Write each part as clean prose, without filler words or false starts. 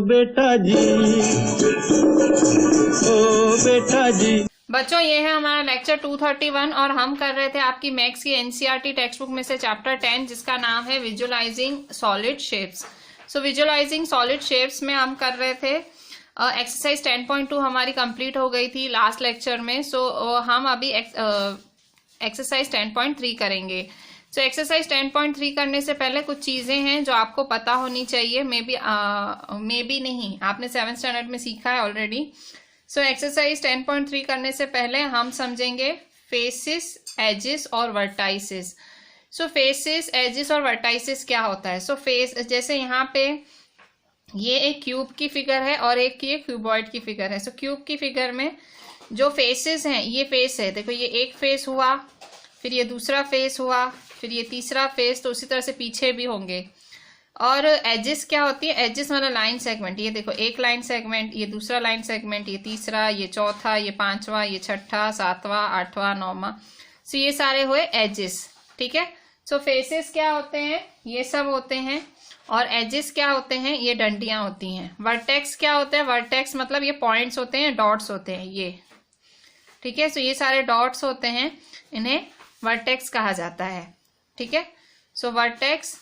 बेटा जी, ओ बेटा जी। बच्चों ये है हमारा लेक्चर 231 और हम कर रहे थे आपकी मैथ्स की एनसीईआरटी टेक्स्ट बुक में से चैप्टर 10 जिसका नाम है विजुअलाइजिंग सॉलिड शेप्स। सो विजुअलाइजिंग सॉलिड शेप्स में हम कर रहे थे एक्सरसाइज 10.2 हमारी कंप्लीट हो गई थी लास्ट लेक्चर में। सो हम अभी एक्सरसाइज 10.3 करेंगे। सो एक्सरसाइज 10.3 करने से पहले कुछ चीजें हैं जो आपको पता होनी चाहिए। मे बी नहीं, आपने 7th स्टैंडर्ड में सीखा है ऑलरेडी। सो एक्सरसाइज 10.3 करने से पहले हम समझेंगे फेसिस, एजिस और वर्टाइसिस। सो फेसिस, एजिस और वर्टाइसिस क्या होता है। सो फेस, जैसे यहाँ पे ये एक क्यूब की फिगर है और एक ये क्यूबॉइड की फिगर है। सो क्यूब की फिगर में जो फेसेस हैं, ये फेस है, देखो ये एक फेस हुआ, फिर ये दूसरा फेस हुआ, फिर ये तीसरा फेस, तो उसी तरह से पीछे भी होंगे। और एजिस क्या होती है, एजिस मतलब लाइन सेगमेंट। ये देखो एक लाइन सेगमेंट, ये दूसरा लाइन सेगमेंट, ये तीसरा, ये चौथा, ये पांचवा, ये छठा, सातवां, आठवां, नौवां। सो ये सारे हुए एजिस, ठीक है। सो फेसेस क्या होते हैं, ये सब होते हैं। और एजिस क्या होते हैं, ये डंडियां होती हैं। वर्टेक्स क्या होते हैं, वर्टेक्स मतलब ये पॉइंट्स होते हैं, डॉट्स होते हैं ये, ठीक है। सो ये सारे डॉट्स होते हैं, इन्हें वर्टेक्स कहा जाता है, ठीक है। सो वर्टेक्स,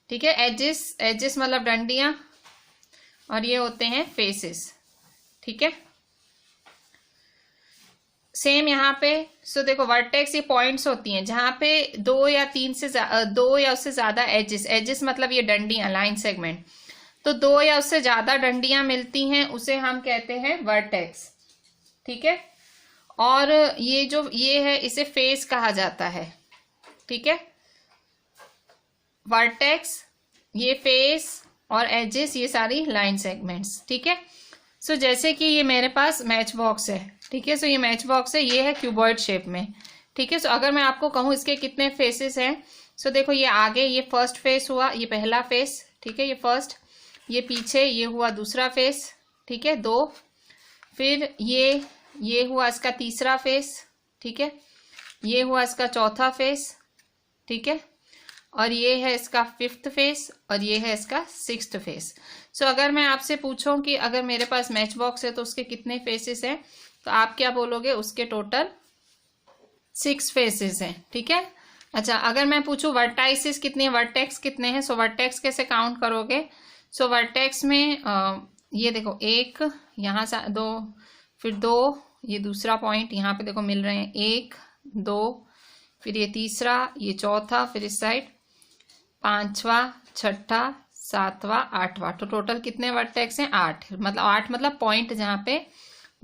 ठीक है। एजिस, एजिस मतलब डंडियां, और ये होते हैं फेसेस, ठीक है। सेम यहाँ पे सो देखो वर्टेक्स ये पॉइंट्स होती हैं जहां पे दो या उससे ज्यादा एजिस, एजिस मतलब ये डंडियां, लाइन सेगमेंट, तो दो या उससे ज्यादा डंडियां मिलती हैं उसे हम कहते हैं वर्टेक्स, ठीक है। और ये जो ये है इसे फेस कहा जाता है, ठीक है। वर्टेक्स, ये फेस, और एजेस ये सारी लाइन सेगमेंट्स, ठीक है। सो जैसे कि ये मेरे पास मैच बॉक्स है, ठीक है। सो ये मैच बॉक्स है, ये है क्यूबॉइड शेप में, ठीक है। सो अगर मैं आपको कहूँ इसके कितने फेसेस हैं, सो देखो ये आगे ये फर्स्ट फेस हुआ, ये पहला फेस, ठीक है, ये फर्स्ट। ये पीछे ये हुआ दूसरा फेस, ठीक है, दो। फिर ये हुआ इसका तीसरा फेस, ठीक है। ये हुआ इसका चौथा फेस, ठीक है। और ये है इसका 5th फेस, और ये है इसका 6th फेस। सो अगर मैं आपसे पूछूं कि अगर मेरे पास मैच बॉक्स है तो उसके कितने फेसेस हैं, तो आप क्या बोलोगे, उसके टोटल 6 फेसेस हैं, ठीक है। अच्छा, अगर मैं पूछूं वर्टाइसिस कितने हैं, वर्टेक्स कितने हैं, सो वर्टेक्स कैसे काउंट करोगे। सो वर्टेक्स में ये देखो एक, यहाँ से दो, फिर दो, ये दूसरा पॉइंट यहाँ पे देखो मिल रहे हैं, 1 2, फिर ये तीसरा, ये चौथा, फिर इस साइड पांचवा, छठा, सातवां, आठवां। तो टोटल कितने वर्टेक्स हैं, 8। मतलब 8 मतलब पॉइंट जहां पे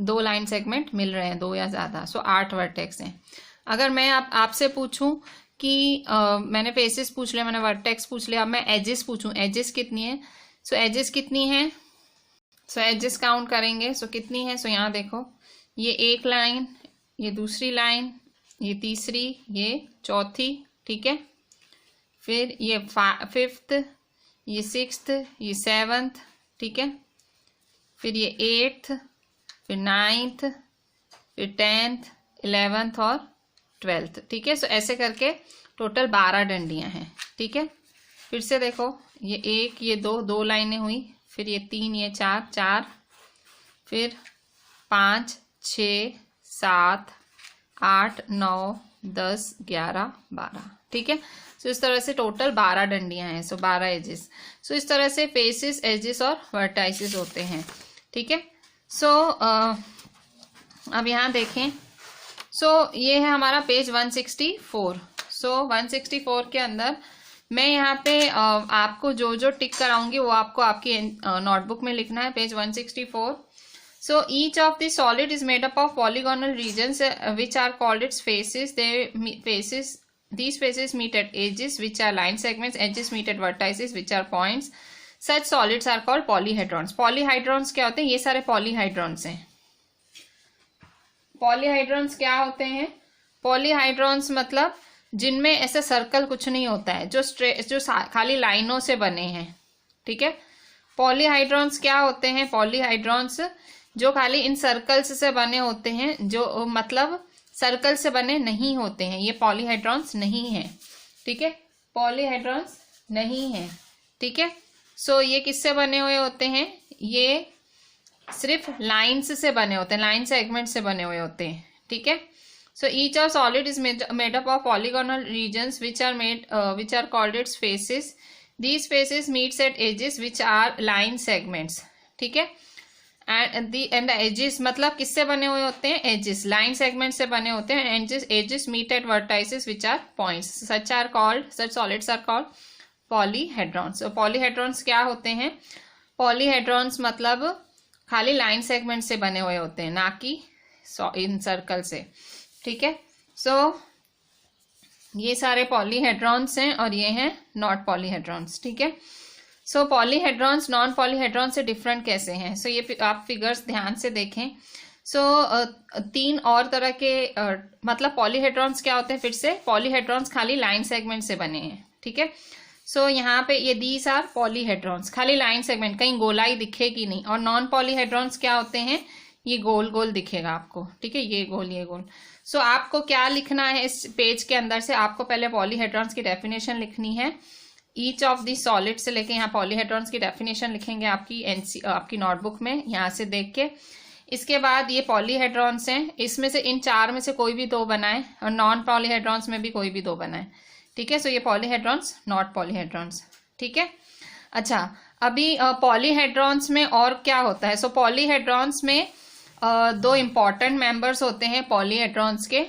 दो लाइन सेगमेंट मिल रहे हैं, दो या ज्यादा। सो 8 वर्टेक्स हैं। अगर मैं आपसे पूछूं कि मैंने फेसेस पूछ लिया, मैंने वर्टेक्स पूछ लिया, अब मैं एजेस पूछूं, एजेस कितनी है। सो एजेस कितनी है, सो एजेस काउंट करेंगे। सो कितनी है, सो यहाँ देखो ये एक लाइन, ये दूसरी लाइन, ये तीसरी, ये चौथी, ठीक है। फिर ये 5th, ये 6th, ये 7th, ठीक है। फिर ये 8th, फिर 9th, फिर 10th, 11th और 12th, ठीक है। सो ऐसे करके टोटल 12 डंडियां हैं, ठीक है। फिर से देखो ये 1, ये 2, 2 लाइनें हुई, फिर ये 3, ये 4, 4, फिर 5, 6, 7, 8, 9, 10, 11, 12, ठीक है। सो इस तरह से टोटल 12 डंडियां हैं, सो 12 एजेस। सो इस तरह से फेसेस, एजेस और वर्टाइसिस होते हैं, ठीक है। सो अब यहाँ देखें, सो ये है हमारा पेज 164। सो 164 के अंदर मैं यहाँ पे आपको जो जो टिक कराऊंगी वो आपको आपकी नोटबुक में लिखना है, page 164। So each of the solid is made up of polygonal regions which are called its faces. These faces meet at edges which are line segments. Edges meet at vertices which are points. Such solids are called polyhedrons. Polyhedrons क्या होते हैं, ये सारे polyhedrons हैं। Polyhedrons क्या होते हैं, Polyhedrons मतलब जिनमें ऐसा सर्कल कुछ नहीं होता है, जो खाली लाइनों से बने हैं, ठीक है। Polyhedrons क्या होते हैं, Polyhedrons जो खाली इन सर्कल्स से बने होते हैं, जो मतलब सर्कल से बने नहीं होते हैं, ये पॉलीहेड्रॉन्स नहीं है, ठीक है। पॉलीहेड्रॉन्स नहीं है, ठीक है। सो ये किससे बने हुए होते हैं, ये सिर्फ लाइन्स से बने होते हैं, लाइन सेगमेंट से बने हुए होते हैं, ठीक है। So each of solid is made up of polygonal regions which are called its faces. These faces meets at edges which are line segments, ठीक है। एंड एजेस मतलब किससे बने हुए होते हैं, एजेस, लाइन सेगमेंट से बने होते हैं। Edges meet at vertices which are points, such solids are called polyhedrons. तो पॉलीहेड्रॉन्स क्या होते हैं, पॉलीहेड्रॉन्स मतलब खाली लाइन सेगमेंट से बने हुए होते हैं, ना कि इन सर्कल से, ठीक है। सो ये सारे पॉलीहेड्रॉन्स हैं और ये हैं नॉट पॉलीहेड्रॉन्स, ठीक है। सो पॉलीहेड्रॉन्स नॉन पॉलीहेड्रॉन से डिफरेंट कैसे हैं, सो ये आप फिगर्स ध्यान से देखें। सो तीन और तरह के मतलब पॉलीहेड्रॉन्स क्या होते हैं, फिर से पॉलीहेड्रॉन्स खाली लाइन सेगमेंट से बने हैं, ठीक है। सो यहाँ पे ये दीज आर पॉलीहेड्रॉन्स, खाली लाइन सेगमेंट, कहीं गोलाई दिखेगी नहीं। और नॉन पॉलीहेड्रॉन्स क्या होते हैं, ये गोल गोल दिखेगा आपको, ठीक है, ये गोल ये गोल। सो आपको क्या लिखना है इस पेज के अंदर से, आपको पहले पॉलीहेड्रॉन्स की डेफिनेशन लिखनी है, ईच ऑफ दी सॉलिड से लेके यहाँ पॉलीहेड्रॉन्स की डेफिनेशन लिखेंगे आपकी नोटबुक में, यहाँ से देख के। इसके बाद ये पॉलीहेड्रॉन्स हैं, इसमें से इन चार में से कोई भी दो बनाए, और नॉन पॉलीहेड्रॉन्स में भी कोई भी दो बनाए, ठीक है। सो ये पॉलीहेड्रॉन्स नॉट पॉलीहेड्रॉन्स, ठीक है। अच्छा, अभी पॉलीहेड्रॉन्स में और क्या होता है, सो पॉलीहेड्रॉन्स में दो इम्पॉर्टेंट मेंबर्स होते हैं पॉलीहेड्रॉन्स के।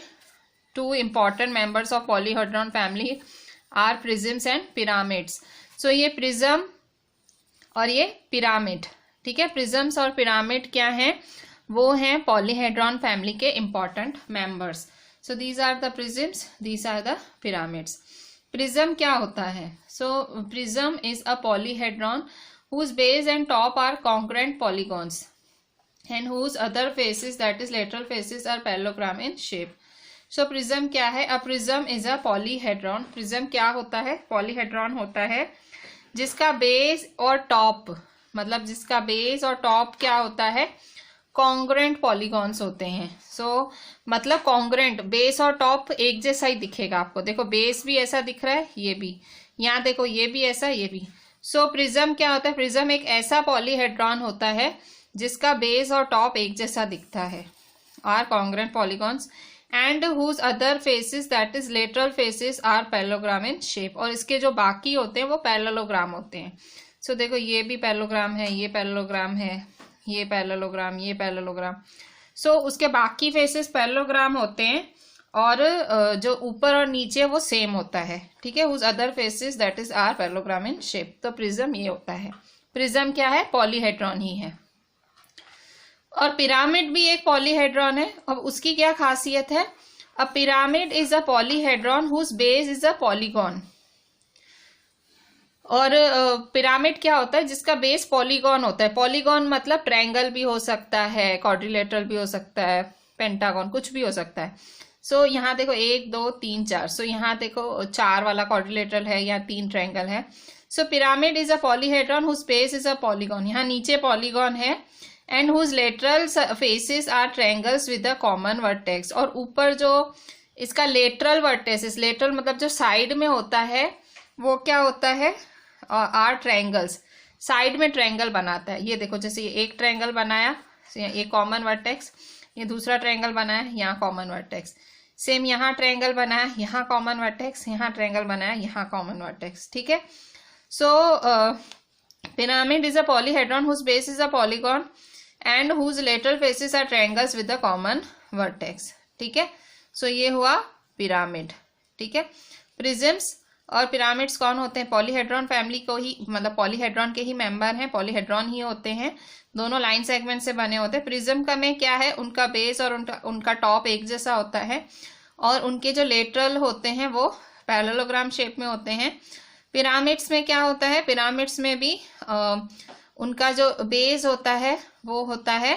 Two important members of polyhedron family are prisms and pyramids. So ये प्रिज्म और ये पिरामिड, ठीक है। प्रिज्म्स और पिरामिड क्या हैं, वो हैं पॉलीहेड्रॉन फैमिली के important members. So these are the prisms, these are the pyramids. Prism क्या होता है, so prism is a polyhedron whose base and top are congruent polygons and whose other faces, that is lateral faces, are parallelogram in shape. So prism क्या है, a prism is a polyhedron. prism क्या होता है, polyhedron होता है जिसका base और top, मतलब जिसका बेस और टॉप क्या होता है, कॉन्ग्रेंट पॉलीगॉन्स होते हैं। सो मतलब कॉन्ग्रेंट, बेस और टॉप एक जैसा ही दिखेगा आपको। देखो बेस भी ऐसा दिख रहा है, ये भी, यहाँ देखो ये भी ऐसा, ये भी। सो प्रिज्म क्या होता है, प्रिज्म एक ऐसा पॉलीहेड्रॉन होता है जिसका बेस और टॉप एक जैसा दिखता है, are congruent polygons, and whose other faces, that is lateral faces, are parallelogram in shape. और इसके जो बाकी होते हैं वो पैरेललोग्राम होते हैं। सो देखो ये भी पैरेललोग्राम है, ये पैरेललोग्राम है, ये पैरेललोग्राम, ये पैरेललोग्राम। सो उसके बाकी फेसेस पैरेललोग्राम होते हैं और जो ऊपर और नीचे वो सेम होता है, ठीक है। Whose other faces that is are parallelogram in shape. तो प्रिज्म ये होता है, प्रिज्म क्या है, पॉलीहेड्रॉन ही है। और पिरामिड भी एक पॉलीहेड्रॉन है। अब उसकी क्या खासियत है, a pyramid is a polyhedron whose base is a polygon. और पिरामिड क्या होता है, जिसका बेस पॉलीगॉन होता है। पॉलीगॉन मतलब ट्रायंगल भी हो सकता है, क्वाड्रिलेटरल भी हो सकता है, पेंटागन, कुछ भी हो सकता है। सो यहाँ देखो 1 2 3 4, सो यहाँ देखो 4 वाला क्वाड्रिलेटरल है, या 3 ट्रायंगल है। So pyramid is a polyhedron whose base is a polygon, यहाँ नीचे पॉलीगॉन है, and whose lateral faces are triangles with a common vertex. और ऊपर जो इसका लेटरल वर्टेक्स, लेटरल मतलब जो साइड में होता है वो क्या होता है, आर ट्रायंगल्स, साइड में ट्रायंगल बनाता है। ये देखो जैसे ये एक ट्रायंगल बनाया, ये कॉमन वर्टेक्स, ये दूसरा ट्रायंगल बनाया, यहाँ कॉमन वर्टेक्स, सेम यहाँ ट्रायंगल बनाया, यहाँ कॉमन वर्टेक्स, यहाँ ट्रायंगल बनाया, यहाँ कॉमन वर्टेक्स, ठीक है। So pyramid is a polyhedron whose base is a polygon and whose lateral faces are triangles with a common vertex, ठीक है। सो ये हुआ पिरामिड, ठीक है। प्रिज्म्स और पिरामिड्स कौन होते हैं, पॉलीहेड्रॉन फैमिली को ही, मतलब पॉलीहेड्रॉन के ही मेंबर हैं, पॉलीहेड्रॉन ही होते हैं, दोनों लाइन सेगमेंट से बने होते हैं। प्रिज्म का में क्या है, उनका बेस और उनका टॉप एक जैसा होता है, और उनके जो लेटरल होते हैं वो पैरेललोग्राम शेप में होते हैं। पिरामिड्स में क्या होता है, पिरामिड्स में भी उनका जो बेस होता है वो होता है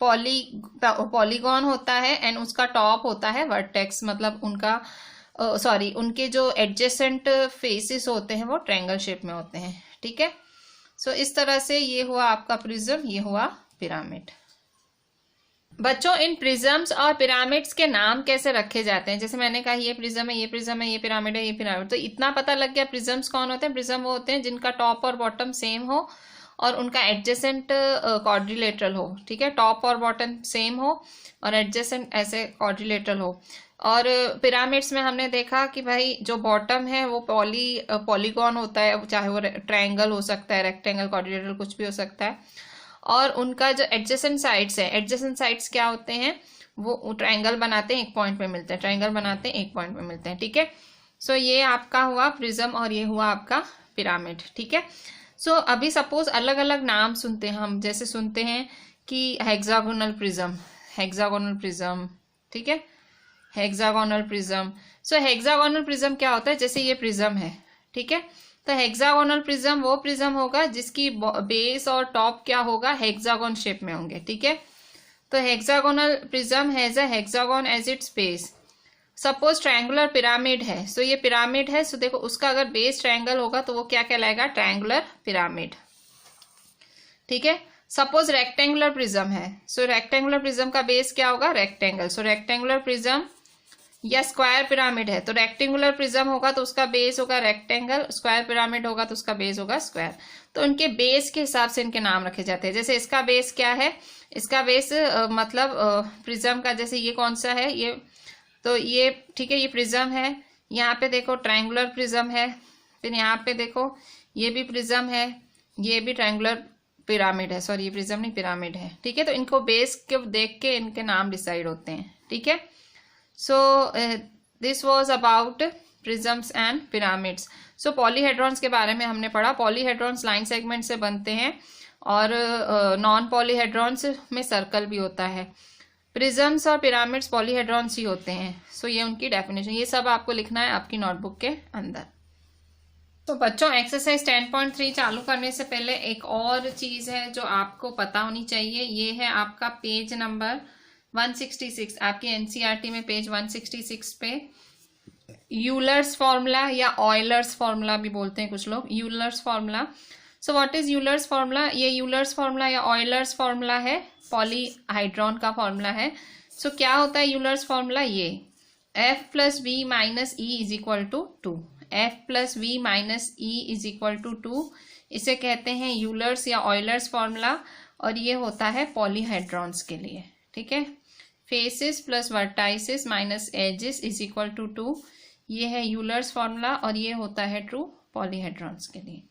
पॉलीगॉन होता है, एंड उसका टॉप होता है वर्टेक्स, मतलब उनका उनके जो एडजेसेंट फेसेस होते हैं वो ट्रायंगल शेप में होते हैं, ठीक है। सो इस तरह से ये हुआ आपका प्रिज्म, ये हुआ पिरामिड। बच्चों इन प्रिज्म्स और पिरामिड्स के नाम कैसे रखे जाते हैं? जैसे मैंने कहा ये प्रिज्म है, ये प्रिज्म है, ये पिरामिड है, ये पिरामिड, तो इतना पता लग गया प्रिज्म्स कौन होते हैं। प्रिज्म वो होते हैं जिनका टॉप और बॉटम सेम हो और उनका एडजेसेंट क्वाड्रिलेटरल हो, ठीक है, टॉप और बॉटम सेम हो और एडजेसेंट ऐसे क्वाड्रिलेटरल हो। और पिरामिड्स में हमने देखा कि भाई जो बॉटम है वो पॉलीगॉन होता है, चाहे वो ट्रायंगल हो सकता है, रेक्टेंगल, क्वाड्रिलेटरल, कुछ भी हो सकता है। और उनका जो एडजेसेंट साइड्स है, एडजेसेंट साइड्स क्या होते हैं, वो ट्रायंगल बनाते हैं, एक पॉइंट पे मिलते हैं, ट्रायंगल बनाते हैं, एक पॉइंट पे मिलते हैं, ठीक है। सो ये आपका हुआ प्रिज्म और ये हुआ आपका पिरामिड, ठीक है। सो अभी सपोज अलग अलग नाम सुनते हैं हम, जैसे सुनते हैं कि हेक्सागोनल प्रिज्म, हेक्सागोनल प्रिज्म, ठीक है, हेक्सागोनल प्रिज्म। सो हेक्सागोनल प्रिज्म क्या होता है, जैसे ये प्रिज्म है, ठीक है, तो हेक्सागोनल प्रिज्म वो प्रिज्म होगा जिसकी बेस और टॉप क्या होगा, हेक्सागोन शेप में होंगे, ठीक है। तो hexagonal prism has a hexagon as its base. Suppose triangular pyramid है, सो ये पिरामिड है, सो देखो उसका अगर बेस ट्रायंगल होगा तो वो क्या कहलाएगा, ट्रायंगुलर पिरामिड, ठीक है। सपोज रेक्टेंगुलर प्रिज्म है, सो रेक्टेंगुलर प्रिज्म का बेस क्या होगा, रेक्टेंगल, सो रेक्टेंगुलर प्रिज्म। या स्क्वायर पिरामिड है तो रेक्टेंगुलर प्रिज्म होगा तो उसका बेस होगा रेक्टेंगल, स्क्वायर पिरामिड होगा तो उसका बेस होगा स्क्वायर। तो उनके बेस के हिसाब से इनके नाम रखे जाते हैं। जैसे इसका बेस क्या है, इसका बेस मतलब प्रिज्म का, जैसे ये कौन सा है, ये तो ये ठीक है, ये प्रिज्म है, यहाँ पे देखो ट्रायंगुलर प्रिज्म है, फिर यहाँ पे देखो ये भी प्रिज्म है, ये भी ट्रायंगुलर पिरामिड है, सॉरी ये प्रिज्म नहीं पिरामिड है, ठीक है। तो इनको बेस के देख के इनके नाम डिसाइड होते हैं, ठीक है। So this was about prisms and pyramids. So polyhedrons के बारे में हमने पढ़ा। polyhedrons लाइन सेगमेंट से बनते हैं और नॉन पॉलीहेड्रॉन्स में सर्कल भी होता है। प्रिज्म्स और पिरामिड्स पॉलीहेड्रॉन्स ही होते हैं। सो ये उनकी डेफिनेशन, ये सब आपको लिखना है आपकी नोटबुक के अंदर। तो बच्चों एक्सरसाइज 10.3 चालू करने से पहले एक और चीज है जो आपको पता होनी चाहिए, ये है आपका पेज नंबर 166, आपके एनसीईआरटी में पेज 166 पे यूलर्स फॉर्मूला या ऑयलर्स फॉर्मूला भी बोलते हैं कुछ लोग, Euler's formula. So what is Euler's formula? ये यूलर्स फॉर्मूला या ऑयलर्स फॉर्मूला है, पॉलीहाइड्रॉन का फॉर्मूला है। सो क्या होता है यूलर्स फॉर्मूला? ये F plus V minus E is equal to 2, F plus V minus E is equal to 2, इसे कहते हैं यूलर्स या ऑयलर्स फॉर्मूला। और ये होता है पॉलीहाइड्रॉन्स के लिए, ठीक है। Faces plus vertices minus edges is equal to 2, ये है यूलर्स फॉर्मूला और ये होता है ट्रू पॉलीहेड्रॉन्स के लिए,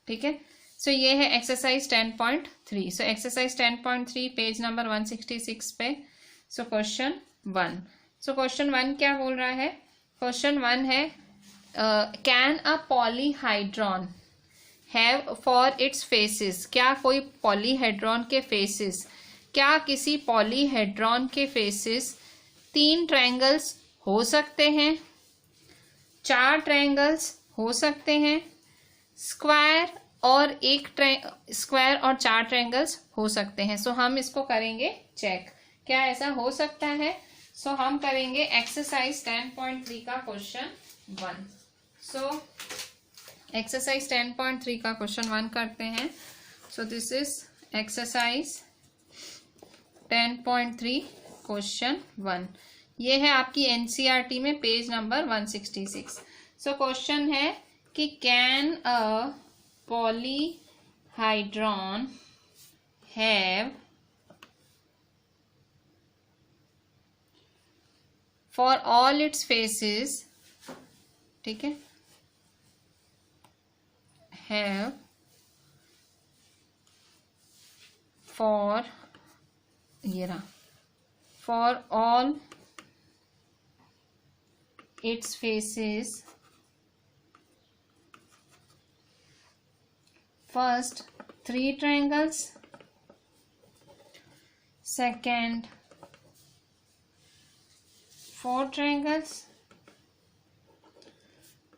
ठीक है। सो ये है exercise 10.3। So exercise 10.3 page number 166 पे। सो क्वेश्चन 1, सो क्वेश्चन 1 क्या बोल रहा है? क्वेश्चन 1 है can a polyhedron have for its faces, क्या कोई पॉलीहेड्रॉन के फेसेस, क्या किसी पॉलीहेड्रॉन के फेसेस 3 ट्रायंगल्स हो सकते हैं, 4 ट्रायंगल्स हो सकते हैं, स्क्वायर और 4 ट्रायंगल्स हो सकते हैं। सो हम इसको करेंगे चेक, क्या ऐसा हो सकता है। सो हम करेंगे एक्सरसाइज 10.3 का क्वेश्चन 1। सो एक्सरसाइज 10.3 का क्वेश्चन 1 करते हैं। सो दिस इज एक्सरसाइज 10.3 क्वेश्चन 1, ये है आपकी एनसीईआरटी में पेज नंबर 166। सो क्वेश्चन है कि can a polyhedron have for all its faces, ठीक है, हैव फॉर ये रहा, for all its faces first 3 triangles, second 4 triangles,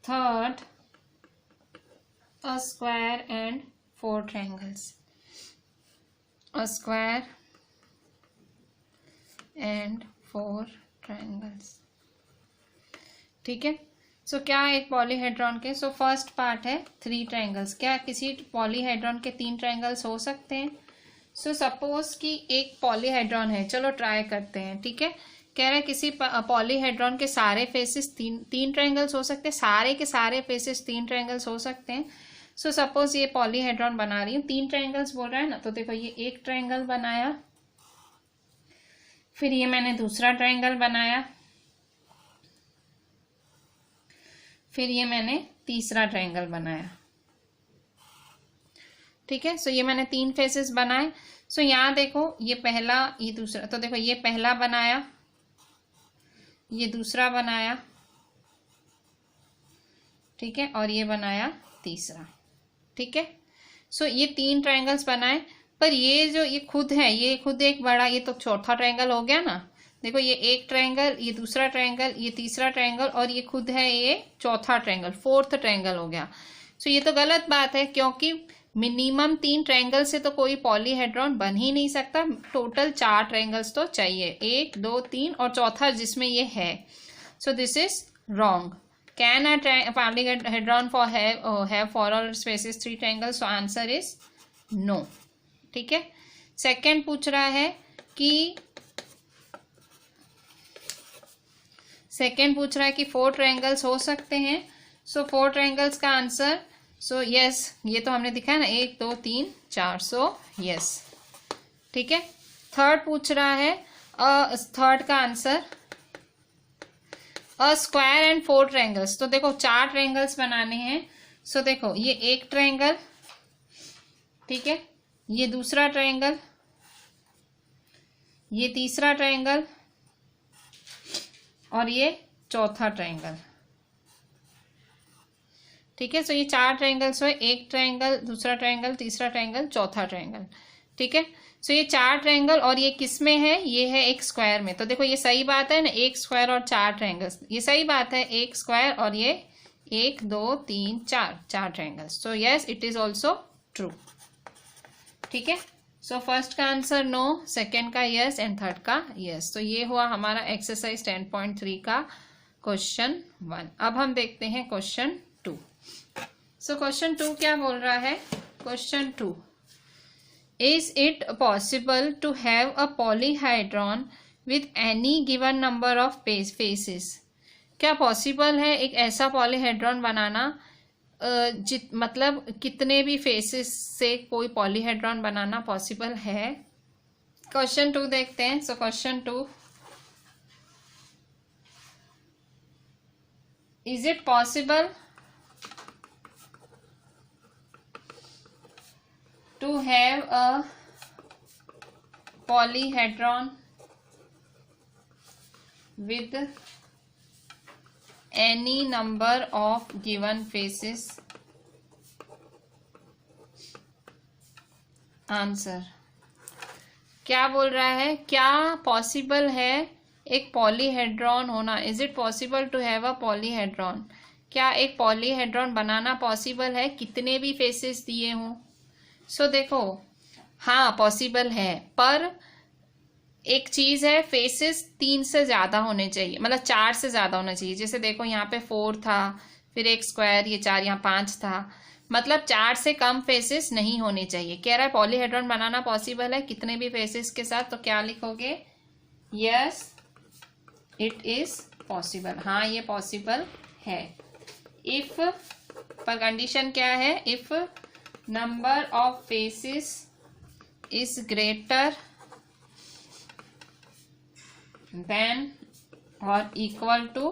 third a square and 4 triangles, a square and 4 triangles, ठीक है। So क्या एक पॉलीहेड्रॉन के, सो फर्स्ट पार्ट है 3 ट्रायंगल्स, क्या किसी पॉलीहेड्रॉन के 3 ट्रायंगल्स हो सकते हैं? सो सपोज कि एक पॉलीहेड्रॉन है, चलो ट्राई करते हैं, ठीक है। कह रहा है किसी पॉलीहेड्रॉन के सारे फेसेस तीन ट्रायंगल्स हो सकते हैं, सारे के सारे फेसेस 3 ट्रायंगल्स हो सकते हैं। सो सपोज ये पॉलीहेड्रॉन बना रही हूँ, 3 ट्रायंगल्स बोल रहा है ना, तो देखो ये एक ट्रायंगल बनाया, फिर ये मैंने दूसरा ट्रायंगल बनाया, फिर ये मैंने तीसरा ट्रायंगल बनाया, ठीक है। सो ये मैंने 3 फेसेस बनाए। सो यहाँ देखो ये पहला, ये दूसरा, तो देखो ये पहला बनाया, ये दूसरा बनाया, ठीक है, और ये बनाया तीसरा, ठीक है। सो ये 3 ट्रायंगल्स बनाए, पर ये जो ये खुद है, ये खुद एक बड़ा, ये तो चौथा ट्रायंगल हो गया ना। देखो ये एक ट्रायंगल, ये दूसरा ट्रायंगल, ये तीसरा ट्रायंगल, और ये खुद है ये चौथा ट्रायंगल, 4th ट्रायंगल हो गया। सो ये तो गलत बात है, क्योंकि मिनिमम 3 ट्रायंगल से तो कोई पॉलीहेड्रॉन बन ही नहीं सकता, टोटल 4 ट्रायंगल्स तो चाहिए, 1 2 3 और चौथा जिसमें ये है। So this is wrong. Can a polyhedron for have for all spaces 3 triangles? So answer is no, ठीक है। सेकेंड पूछ रहा है कि 4 ट्रायंगल्स हो सकते हैं। सो 4 ट्रायंगल्स का आंसर, सो यस, ये तो हमने दिखा है ना, 1 2 3 4, सो यस, ठीक है। थर्ड पूछ रहा है, थर्ड का answer a square and 4 triangles. तो देखो 4 ट्रायंगल्स बनाने हैं। सो देखो ये एक ट्रायंगल, ठीक है, ये दूसरा ट्रायंगल, ये तीसरा ट्रायंगल, और ये चौथा ट्रायंगल, ठीक है। सो ये 4 ट्रायंगल्स हुए, एक ट्रायंगल, दूसरा ट्रायंगल, तीसरा ट्रायंगल, चौथा ट्रायंगल, ठीक है। सो ये 4 ट्रायंगल, और ये किस में है? ये है एक स्क्वायर में। तो देखो ये सही बात है ना, एक स्क्वायर और 4 ट्रायंगल्स, ये सही बात है, एक स्क्वायर और ये 1 2 3 4 triangles. So yes, it is also true, ठीक है। सो फर्स्ट का आंसर नो, सेकेंड का यस, एंड थर्ड का यस। तो ये हुआ हमारा एक्सरसाइज 10.3 का क्वेश्चन 1। अब हम देखते हैं क्वेश्चन 2। सो क्वेश्चन 2 क्या बोल रहा है? Question 2, is it possible to have a polyhedron with any given number of faces? क्या पॉसिबल है एक ऐसा पॉलीहाइड्रॉन बनाना मतलब कितने भी फेसेस से कोई पॉलीहेड्रॉन बनाना पॉसिबल है? क्वेश्चन 2 देखते हैं। So question 2, is it possible to have a polyhedron with any number of given faces? Answer क्या बोल रहा है? क्या पॉसिबल है एक पॉलीहेड्रॉन होना? Is it possible to have a polyhedron? क्या एक पॉलीहेड्रॉन बनाना पॉसिबल है कितने भी फेसेस दिए हों? सो देखो, हाँ पॉसिबल है, पर एक चीज है, फेसेस 3 से ज्यादा होने चाहिए, मतलब 4 से ज्यादा होना चाहिए। जैसे देखो यहाँ पे 4 था, फिर एक स्क्वायर, ये 4, यहाँ 5 था, मतलब 4 से कम फेसेस नहीं होने चाहिए। कह रहा है पॉलीहेड्रॉन बनाना पॉसिबल है कितने भी फेसेस के साथ, तो क्या लिखोगे? Yes, it is possible. हाँ ये पॉसिबल है। इफ, पर कंडीशन क्या है? If number of faces is greater than और इक्वल टू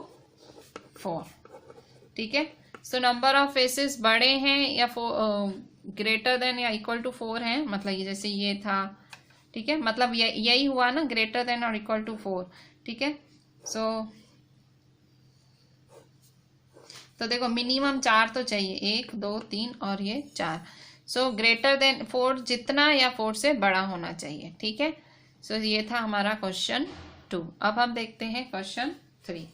4, ठीक है। सो नंबर ऑफ फेसेस बड़े हैं या ग्रेटर देन या इक्वल टू 4 हैं, मतलब ये जैसे ये था, ठीक है, मतलब यही हुआ ना, ग्रेटर देन और इक्वल टू 4, ठीक है। सो तो देखो मिनिमम 4 तो चाहिए, 1 2 3 और ये 4। सो ग्रेटर देन 4 जितना या 4 से बड़ा होना चाहिए, ठीक है। सो ये था हमारा क्वेश्चन 2। अब हम देखते हैं क्वेश्चन 3।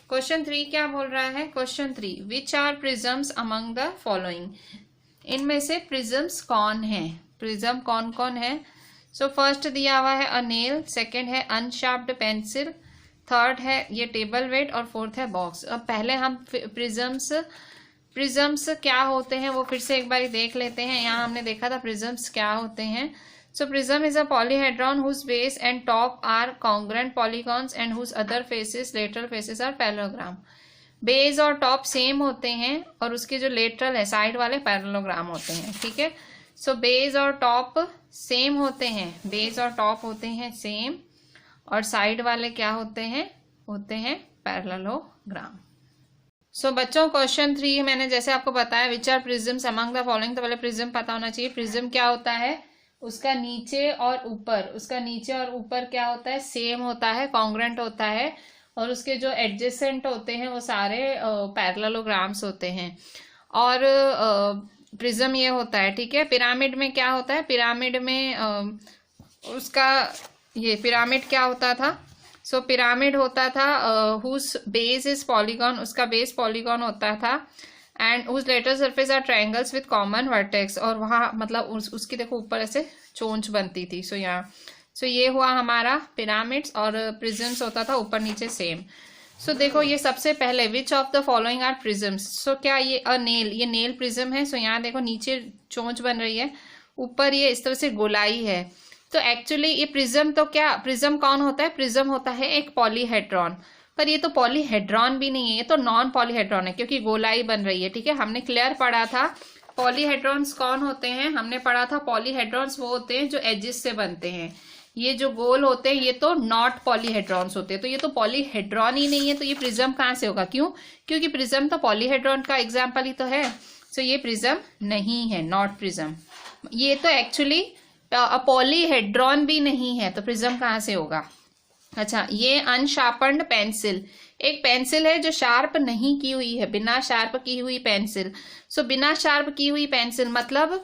क्वेश्चन 3 क्या बोल रहा है? Question 3, which are prisms among the following? इनमें से प्रिज्म्स कौन है? प्रिज्म कौन कौन है? सो फर्स्ट दिया हुआ है अ नेल, सेकेंड है अनशार्प्ड पेंसिल, थर्ड है ये टेबल वेट, और फोर्थ है बॉक्स। अब पहले हम प्रिज्म्स प्रिज्म्स क्या होते हैं वो फिर से एक बार देख लेते हैं। यहाँ हमने देखा था प्रिज्म्स क्या होते हैं। So prism is a polyhedron whose base and top are congruent polygons and whose other faces lateral faces are parallelogram. Base और टॉप सेम होते हैं और उसके जो लेटरल है साइड वाले पैरेललोग्राम होते हैं। ठीक है, सो बेस और टॉप सेम होते हैं, बेस और टॉप होते हैं सेम, और साइड वाले क्या होते हैं पैरेललोग्राम। सो बच्चों क्वेश्चन 3 मैंने जैसे आपको बताया, which are prisms among the following. तो पहले प्रिज्म पता होना चाहिए। प्रिज्म क्या होता है, उसका नीचे और ऊपर क्या होता है, सेम होता है, कॉन्ग्रुएंट होता है, और उसके जो एडजेसेंट होते हैं वो सारे पैरेललोग्राम्स होते हैं। और प्रिज्म ये होता है। ठीक है, पिरामिड में क्या होता है, पिरामिड में उसका ये पिरामिड क्या होता था, सो पिरामिड होता था हुज बेस इज पॉलीगॉन, उसका बेस पॉलीगॉन होता था, and whose later surface are triangles with common vertex, और वहाँ मतलब उसकी देखो ऊपर ऐसे चोंच बनती थी। सो यहाँ ये हुआ हमारा पिरामिड्स, और प्रिज्म्स होता था ऊपर नीचे सेम। सो देखो ये सबसे पहले which of the following are prisms. So क्या ये ये नेल प्रिज्म है। सो यहाँ देखो नीचे चोंच बन रही है, ऊपर ये इस तरह से गोलाई है। तो एक्चुअली ये प्रिज्म, तो क्या प्रिज्म कौन होता है, प्रिज्म होता है एक पॉलीहेड्रॉन, पर ये तो पॉलीहेड्रॉन भी नहीं है, ये तो नॉन पॉलीहेड्रॉन है क्योंकि गोलाई बन रही है। ठीक है, हमने क्लियर पढ़ा था पॉलीहेड्रॉन्स कौन होते हैं, हमने पढ़ा था पॉलीहेड्रॉन्स वो होते हैं जो एजिस से बनते हैं, ये जो गोल होते हैं ये तो नॉट पॉलीहेड्रॉन्स होते हैं। तो ये तो पॉलीहेड्रॉन ही नहीं है, तो ये प्रिज्म कहाँ से होगा, क्यों, क्योंकि प्रिज्म तो पॉलीहेड्रॉन का एग्जाम्पल ही तो है। सो ये प्रिज्म नहीं है, नॉट प्रिज्म। ये तो एक्चुअली पॉलीहेड्रॉन भी नहीं है, तो प्रिज्म कहाँ से होगा। अच्छा, ये अनशार्पन्ड पेंसिल, एक पेंसिल है जो शार्प नहीं की हुई है, बिना शार्प की हुई पेंसिल। सो बिना शार्प की हुई पेंसिल मतलब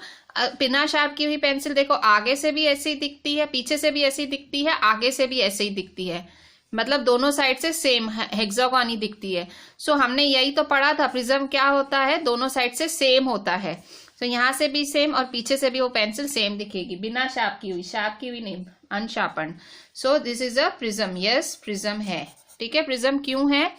बिना शार्प की हुई पेंसिल देखो आगे से भी ऐसे ही दिखती है, पीछे से भी ऐसे ही दिखती है, आगे से भी ऐसे ही दिखती है, मतलब दोनों साइड से सेम हेक्सागोन ही दिखती है। सो हमने यही तो पढ़ा था, प्रिज्म क्या होता है, दोनों साइड से सेम होता है। तो यहाँ से भी सेम और पीछे से भी वो पेंसिल सेम दिखेगी, बिना शार्प की हुई नहीं, unsharpened. So this is a prism. Yes, prism है। ठीक है, प्रिज्म क्यों है,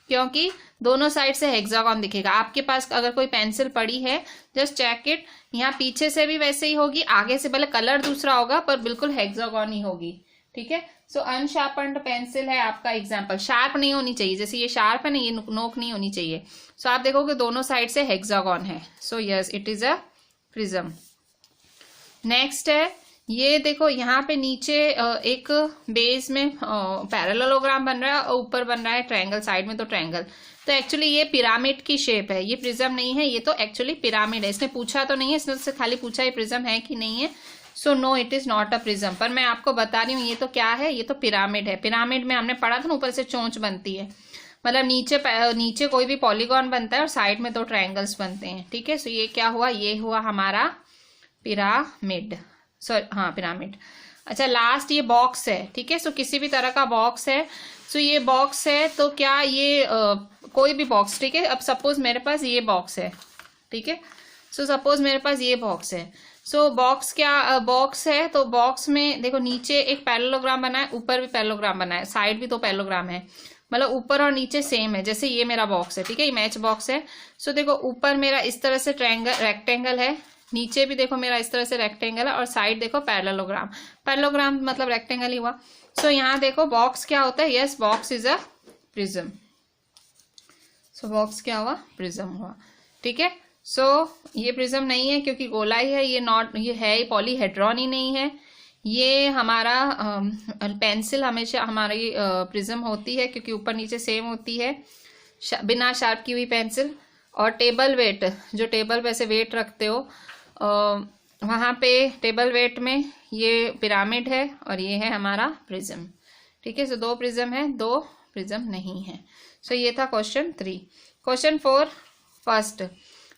क्योंकि दोनों साइड से हेक्सागोन दिखेगा। आपके पास अगर कोई पेंसिल पड़ी है, जस्ट चेक इट, यहाँ पीछे से भी वैसे ही होगी, आगे से भले कलर दूसरा होगा पर बिल्कुल हेक्सागोन ही होगी। ठीक है, सो अनशार्पन्ड पेंसिल है आपका एग्जाम्पल। शार्प नहीं होनी चाहिए, जैसे ये शार्प है ना, ये नोक नहीं होनी चाहिए। सो आप देखोगे दोनों साइड से हेक्सागोन है। So yes, it is a prism. Next है, ये देखो यहाँ पे नीचे एक बेस में पैरेललोग्राम बन रहा है और ऊपर बन रहा है ट्रायंगल, साइड में तो ट्रायंगल। तो एक्चुअली ये पिरामिड की शेप है, ये प्रिज्म नहीं है, ये तो एक्चुअली पिरामिड है। इसने पूछा तो नहीं है, इसने उससे खाली पूछा ये प्रिज्म है कि नहीं है। So no, it is not a prism. पर मैं आपको बता रही हूँ ये तो क्या है, ये तो पिरामिड है। पिरामिड में हमने पढ़ा था ना, ऊपर से चोंच बनती है, मतलब नीचे कोई भी पॉलीगॉन बनता है और साइड में दो ट्रायंगल्स बनते हैं। ठीक है, सो ये क्या हुआ, ये हुआ हमारा पिरामिड, सॉरी हाँ पिरामिड। अच्छा, लास्ट ये बॉक्स है। ठीक है, सो किसी भी तरह का बॉक्स है। सो ये बॉक्स है, तो क्या ये कोई भी बॉक्स, ठीक है, अब सपोज मेरे पास ये बॉक्स है। ठीक है, सो सपोज मेरे पास ये बॉक्स है। सो बॉक्स क्या बॉक्स है, तो बॉक्स में देखो नीचे एक पैरेललोग्राम बना है, ऊपर भी पैरेललोग्राम बना है, साइड भी तो पैरेललोग्राम है, मतलब ऊपर और नीचे सेम है। जैसे ये मेरा बॉक्स है, ठीक है, ये मैच बॉक्स है। सो देखो ऊपर मेरा इस तरह से रेक्टेंगल है, नीचे भी देखो मेरा इस तरह से रेक्टेंगल है, और साइड देखो पैरेललोग्राम। पैरेललोग्राम मतलब रेक्टेंगल ही हुआ। सो यहाँ देखो बॉक्स क्या होता है, yes, box is a prism. So box क्या हुआ, प्रिज्म हुआ। ठीक है, सो ये प्रिज्म नहीं है क्योंकि गोलाई है, ये है पॉलीहेड्रॉन ही नहीं है। ये हमारा पेंसिल हमेशा हमारी प्रिज्म होती है क्योंकि ऊपर नीचे सेम होती है, बिना शार्प की हुई पेंसिल। और टेबल वेट, जो टेबल पे से वेट रखते हो वहाँ पे टेबल वेट में ये पिरामिड है और ये है हमारा प्रिज्म। ठीक है, सो 2 प्रिज्म है, 2 प्रिज्म नहीं है। सो ये था question 3। Question 4 first,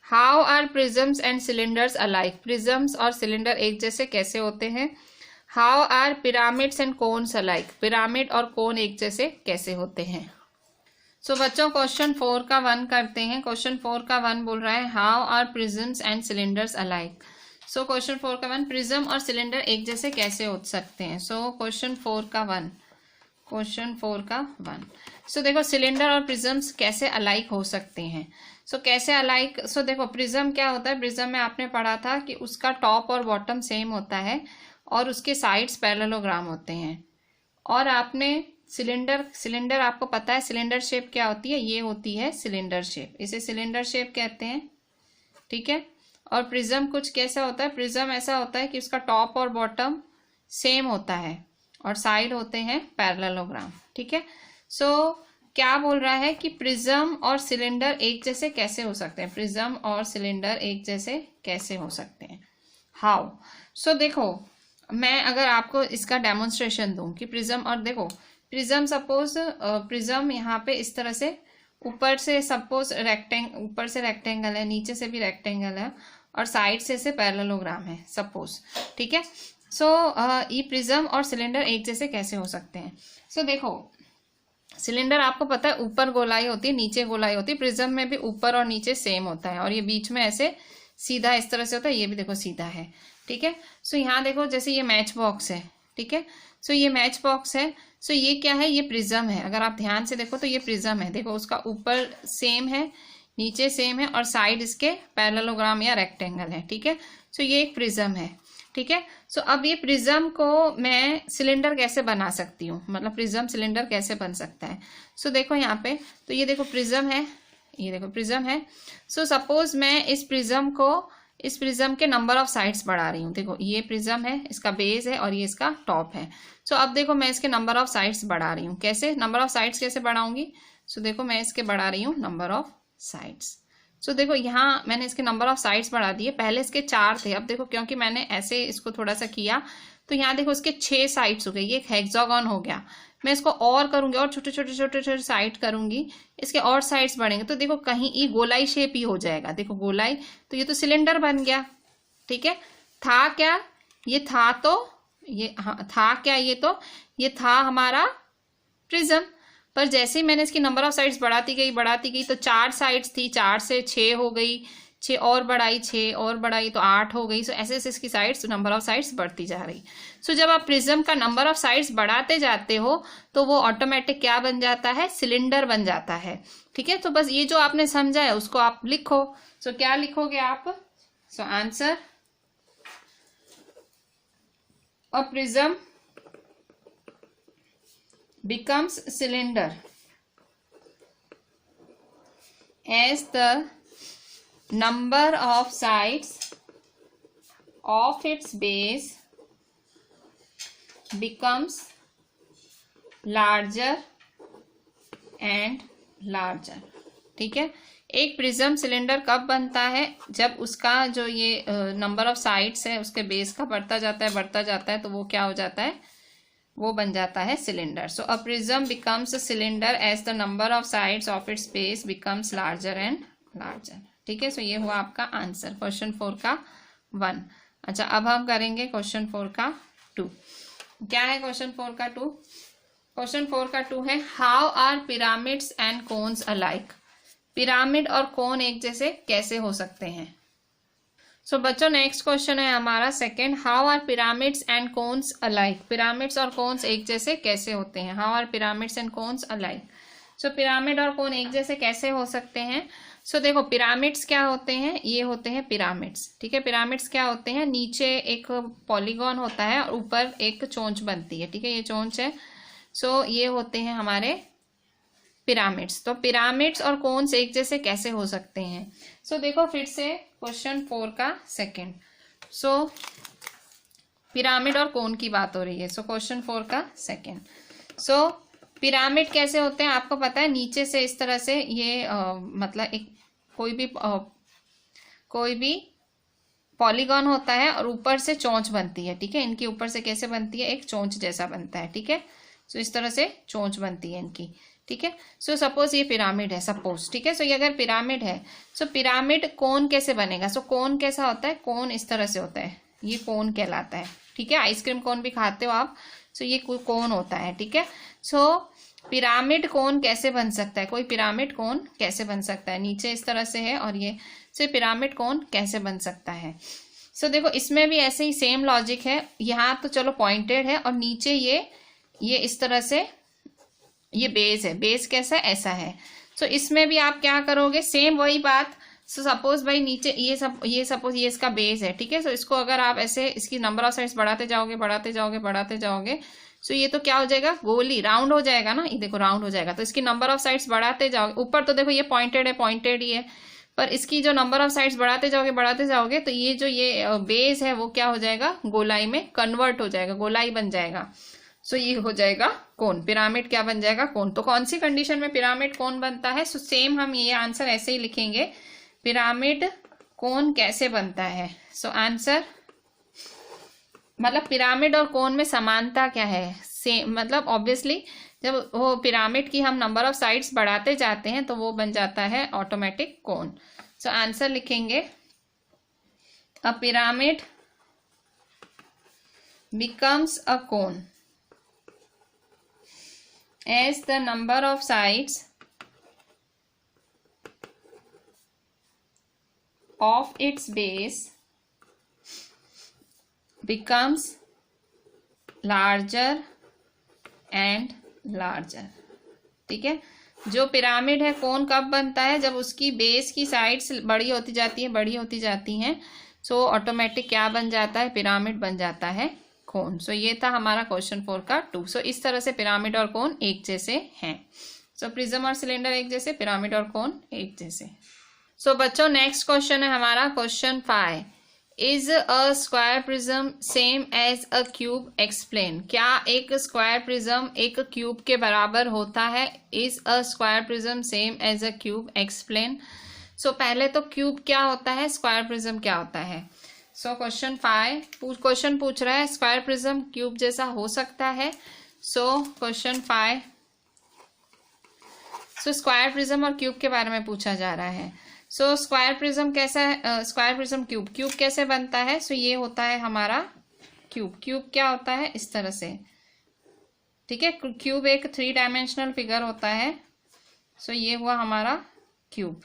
how are prisms and cylinders alike. Prisms और सिलेंडर एक जैसे कैसे होते हैं। How are pyramids and cones alike. Pyramid और कोन एक जैसे कैसे होते हैं। सो बच्चों क्वेश्चन 4 का 1 करते हैं। क्वेश्चन 4 का 1 बोल रहा है how are prisms and cylinders alike. So question 4 का 1, प्रिज्म और सिलेंडर एक जैसे कैसे हो सकते हैं। सो क्वेश्चन 4 का 1, क्वेश्चन 4 का 1। सो देखो सिलेंडर और प्रिज्म्स कैसे अलाइक हो सकते हैं। सो कैसे अलाइक, सो देखो प्रिज्म क्या होता है, प्रिज्म में आपने पढ़ा था कि उसका टॉप और बॉटम सेम होता है और उसके साइड्स पैरेललोग्राम होते हैं। और आपने सिलेंडर आपको पता है सिलेंडर शेप क्या होती है, ये होती है सिलेंडर शेप, इसे सिलेंडर शेप कहते हैं, ठीक है। और प्रिज्म कुछ कैसा होता है, प्रिज्म ऐसा होता है कि उसका टॉप और बॉटम सेम होता है और साइड होते हैं पैरेललोग्राम, ठीक है। सो क्या बोल रहा है कि प्रिज्म और सिलेंडर एक जैसे कैसे हो सकते हैं, प्रिज्म और सिलेंडर एक जैसे कैसे हो सकते हैं, हाउ। सो देखो मैं अगर आपको इसका डेमोन्स्ट्रेशन दूं कि प्रिज्म, और देखो प्रिज्म सपोज प्रिज्म यहाँ पे इस तरह से ऊपर से सपोज ऊपर से रेक्टेंगल है, नीचे से भी रेक्टेंगल है और साइड से पैरेललोग्राम है सपोज, ठीक है। सो ये प्रिज्म और सिलेंडर एक जैसे कैसे हो सकते हैं। सो देखो सिलेंडर आपको पता है ऊपर गोलाई होती है, नीचे गोलाई होती है, प्रिज्म में भी ऊपर और नीचे सेम होता है और ये बीच में ऐसे सीधा इस तरह से होता है, ये भी देखो सीधा है, ठीक है। सो यहाँ देखो जैसे ये मैच बॉक्स है, ठीक है। सो ये मैच बॉक्स है, सो ये क्या है, ये प्रिज्म है। अगर आप ध्यान से देखो तो ये प्रिज्म है, देखो उसका ऊपर सेम है, नीचे सेम है और साइड इसके पैरेललोग्राम या रेक्टेंगल है, ठीक है। सो ये एक प्रिज्म है, ठीक है। सो अब ये प्रिज्म को मैं सिलेंडर कैसे बना सकती हूँ, मतलब प्रिज्म सिलेंडर कैसे बन सकता है। सो देखो यहाँ पे तो ये देखो प्रिज्म है, ये देखो प्रिज्म है। सो सपोज मैं इस प्रिज्म के नंबर ऑफ साइड्स बढ़ा रही हूँ, देखो ये प्रिज्म है, इसका बेस है और ये इसका टॉप है। सो अब देखो मैं इसके नंबर ऑफ साइड्स बढ़ा रही हूँ, कैसे नंबर ऑफ साइड्स कैसे बढ़ाऊंगी। सो देखो मैं इसके बढ़ा रही हूँ नंबर ऑफ साइड्स। सो देखो यहाँ मैंने इसके नंबर ऑफ साइड्स बढ़ा दिए, पहले इसके 4 थे, अब देखो क्योंकि मैंने ऐसे इसको थोड़ा सा किया तो यहाँ देखो इसके 6 साइड्स हो गए, ये एक हेक्सागन हो गया। मैं इसको और करूंगी और छोटे छोटे साइड करूंगी, इसके और साइड्स बढ़ेंगे तो देखो कहीं ये गोलाई शेप ही हो जाएगा, देखो गोलाई, तो ये तो सिलेंडर बन गया, ठीक है। था क्या, ये था तो ये था क्या, ये था हमारा प्रिज्म। पर जैसे ही मैंने इसकी नंबर ऑफ साइड्स बढ़ाती गई तो 4 साइड्स थी, 4 से 6 हो गई, 6 और बढ़ाई, 6 और बढ़ाई तो 8 हो गई। सो ऐसे ऐसे इसकी साइड्स, नंबर ऑफ साइड्स बढ़ती जा रही। सो जब आप प्रिज्म का नंबर ऑफ साइड्स बढ़ाते जाते हो तो वो ऑटोमेटिक क्या बन जाता है, सिलेंडर बन जाता है, ठीक है। तो बस ये जो आपने समझा है उसको आप लिखो। सो क्या लिखोगे आप, so answer, a prism becomes cylinder as the number of sides of its base becomes larger and larger, ठीक है। एक प्रिज्म सिलेंडर कब बनता है, जब उसका जो ये नंबर ऑफ साइड्स है उसके बेस का बढ़ता जाता है तो वो क्या हो जाता है, वो बन जाता है cylinder. So a prism becomes a cylinder as the number of sides of its base becomes larger and larger, ठीक है। सो ये हुआ आपका आंसर क्वेश्चन 4 का 1। अच्छा अब हम करेंगे क्वेश्चन 4 का 2। क्या है क्वेश्चन 4 का 2, क्वेश्चन 4 का 2 है how are pyramids and cones alike. Pyramid और कोन एक जैसे कैसे हो सकते हैं। सो बच्चों नेक्स्ट क्वेश्चन है हमारा second, how are pyramids and cones alike. Pyramids और कोन्स एक जैसे कैसे होते हैं, how are pyramids and cones alike. So pyramid और कोन एक जैसे कैसे हो सकते हैं। सो देखो पिरामिड्स क्या होते हैं, ये होते हैं पिरामिड्स, ठीक है। पिरामिड्स क्या होते हैं, नीचे एक पॉलीगॉन होता है और ऊपर एक चोंच बनती है, ठीक है, ये चोंच है। सो ये होते हैं हमारे पिरामिड्स। तो पिरामिड्स और कोन्स एक जैसे कैसे हो सकते हैं। सो देखो फिर से क्वेश्चन 4 का सेकंड, सो पिरामिड और कोन की बात हो रही है। सो क्वेश्चन 4 का सेकंड, सो पिरामिड कैसे होते हैं आपको पता है, नीचे से इस तरह से ये मतलब एक कोई भी पॉलीगॉन होता है और ऊपर से चोंच बनती है, ठीक है। इनकी ऊपर से कैसे बनती है, एक चोंच जैसा बनता है, ठीक है। सो इस तरह से चोंच बनती है इनकी, ठीक है। सो सपोज ये पिरामिड है सपोज, ठीक है। सो ये अगर पिरामिड है, सो पिरामिड कोन कैसे बनेगा। सो कोन कैसा होता है, कोन इस तरह से होता है, ये कोन कहलाता है, ठीक है। आइसक्रीम कोन भी खाते हो आप, सो ये कोन होता है, ठीक है। सो पिरामिड कोन कैसे बन सकता है, कोई पिरामिड कोन कैसे बन सकता है, नीचे इस तरह से है और ये से पिरामिड कोन कैसे बन सकता है। सो देखो इसमें भी ऐसे ही सेम लॉजिक है, यहाँ तो चलो पॉइंटेड है और नीचे ये इस तरह से ये बेस है, बेस कैसा है, ऐसा है। सो इसमें भी आप क्या करोगे, सेम वही बात। सो सपोज भाई नीचे ये सपोज ये इसका बेस है, ठीक है। सो इसको अगर आप ऐसे इसकी नंबर ऑफ साइड्स बढ़ाते जाओगे बढ़ाते जाओगे बढ़ाते जाओगे, सो ये तो क्या हो जाएगा, गोली राउंड हो जाएगा ना, ये देखो राउंड हो जाएगा। तो इसकी नंबर ऑफ साइड्स बढ़ाते जाओगे, ऊपर तो देखो ये पॉइंटेड है, पॉइंटेड ही है, पर इसकी जो नंबर ऑफ साइड्स बढ़ाते जाओगे तो ये जो ये बेस है वो क्या हो जाएगा, गोलाई में कन्वर्ट हो जाएगा, गोलाई बन जाएगा। सो ये हो जाएगा कोन, पिरामिड क्या बन जाएगा, कोन। तो कौन सी कंडीशन में पिरामिड कोन बनता है? सो सेम हम ये आंसर ऐसे ही लिखेंगे, पिरामिड कोन कैसे बनता है। सो आंसर मतलब पिरामिड और कोन में समानता क्या है, सेम, मतलब ऑब्वियसली जब वो पिरामिड की हम नंबर ऑफ साइड्स बढ़ाते जाते हैं तो वो बन जाता है ऑटोमेटिक कोन। सो आंसर लिखेंगे, अ pyramid becomes a cone as the number of sides of its base becomes larger and larger। ठीक है, जो पिरामिड है कोन कब बनता है, जब उसकी बेस की साइड्स बड़ी होती जाती है, बड़ी होती जाती हैं। सो ऑटोमेटिक क्या बन जाता है, पिरामिड बन जाता है कोन। सो ये था हमारा क्वेश्चन 4 का 2। सो इस तरह से पिरामिड और कोन एक जैसे हैं। सो प्रिज्म और सिलेंडर एक जैसे, पिरामिड और कोन एक जैसे। सो बच्चों नेक्स्ट क्वेश्चन है हमारा question 5, is a square prism same as a cube, explain. क्या एक स्क्वायर प्रिज्म एक क्यूब के बराबर होता है? Is a square prism same as a cube, explain. So पहले तो क्यूब क्या होता है, स्क्वायर प्रिज्म क्या होता है। सो क्वेश्चन 5 क्वेश्चन पूछ रहा है स्क्वायर प्रिज्म क्यूब जैसा हो सकता है। So question 5, so square prism और क्यूब के बारे में पूछा जा रहा है। सो स्क्वायर प्रिज्म कैसा है, स्क्वायर प्रिज्म क्यूब कैसे बनता है। सो ये होता है हमारा क्यूब क्या होता है, इस तरह से, ठीक है। क्यूब एक 3 डायमेंशनल फिगर होता है। सो ये हुआ हमारा क्यूब,